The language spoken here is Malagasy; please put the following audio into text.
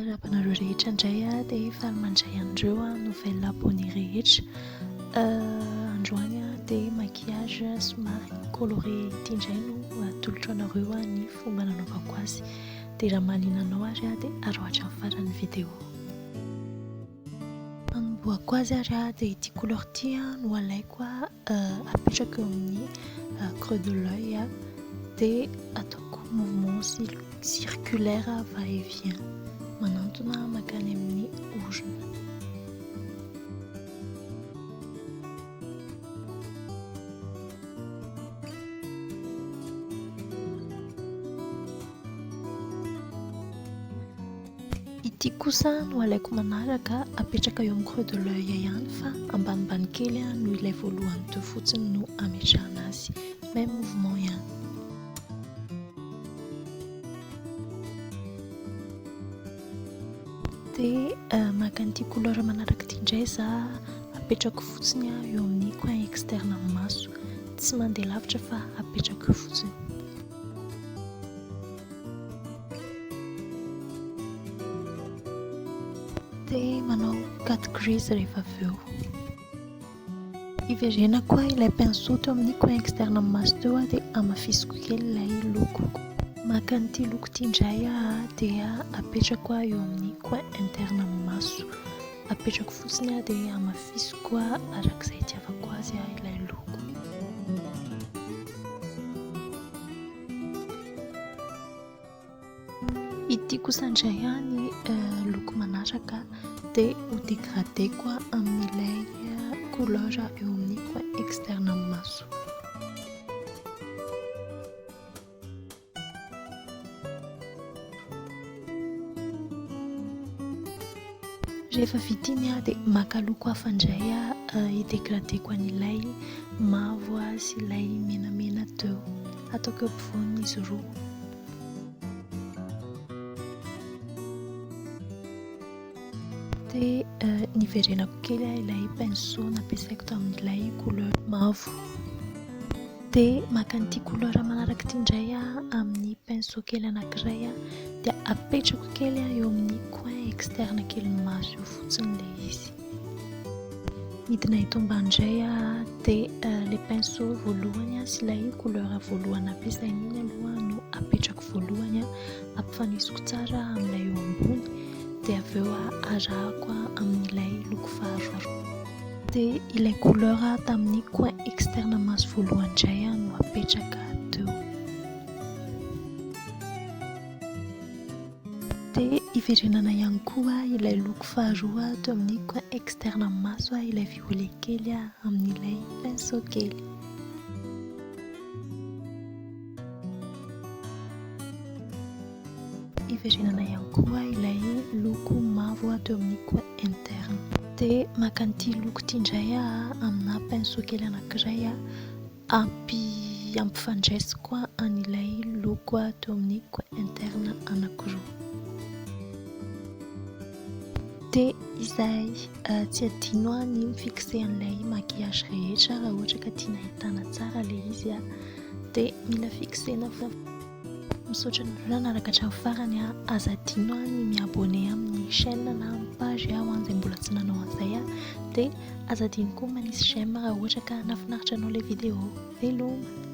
Rabanareo rehetra indray dia faly-mandray andreo novelle pony rehetra. Androany dia maquillage somary coloré ity indray no atolotra anareo ny fomba nanaovako azy. Dia raha mahaliana anao ary dia arohatra amin'ny faran'ny vidéo. Anomboako azy ary dia ity couleur ity no alaiko apetraka eo amin'ny creux de l'œil dia ataoko mouvement circulaire va et vient manantona makany amin'ny orona. Ity kosa no alaiko manaraka apetraka eo amin'ny creux de l'œil ihany fa ambanimbany kely no ilay voalohany teo fotsiny no ametrahana azy, même mouvement ihany. Dia maka an'ity couleur manaraka ity indray za apetrako fotsiny eo amin'ny coin externe amin'ny maso, tsy mandeha lavitra fa apetrako eo fotsiny. Dia manao cut crease rehefa avy eo. Iverena koa ilay pinceau teo amin'ny coin externe amin'ny maso teo dia amafisiko kely ilay loko. Maka an'ity loko ity indray dia apetrako eo amin'ny coin interne amin'ny maso. Apetrako fotsiny dia amafisiko arak'izay itiavako azy ilay loko. Ity kosa indray ny loko manaraka dia ho dégradéko amin'ilay couleur eo amin'ny coin externe amin'ny maso. Rehefa vita iny dia maka loko hafa indray hidégradéko an'ilay mavo sy ilay menamena teo, ataoko eo ampovoany izy roa. Dia niverenako kely ilay pinceau nampiasaiko tamin'ilay couleur mavo. Dia maka an'ity couleur manaraka ity indray amin'ny pinceau kely anankiray dia apetrako kely eo amin'ny coin externe kely ny maso eo fotsiny ilay izy. Midina eto ambany indray dia ilay pinceau voalohany sy ilay couleur voalohany ampiasaina iny aloha no apetrako voalohany, ampifanisiko tsara amin'ilay eo ambony dia avy eo arahako amin'ilay loko faharoa. Dia ilay couleur tamin'ny coin externe maso voalohany indray no apetraka teo. Dia iverenana ihany koa ilay loko faharoa teo amin'ny coin externe maso ilay violet kely amin'ilay pinceau kely. Iverenana ihany koa ilay loko mavo teo amin'ny coin interne. Dia maka an'ity loko ity indray amina pinceau kely anankiray ampifandraisiko an'ilay loko teo amin'ny coin interne anankiroa. Dia izay tsy adino ny mifikse an'ilay maquillage rehetra raha ohatra ka tiana hitana tsara ilay izy dia mila fixena fa misaotra nareo naraka hatramin'ny farany aza adino ny miabone amin'ny chaîne na amin'ny page ho an'izay mbola tsy nanao an'izay dia aza adino koa manisy j'aime raha ohatra ka nahafinaritra anao ilay vidéo. Veloma!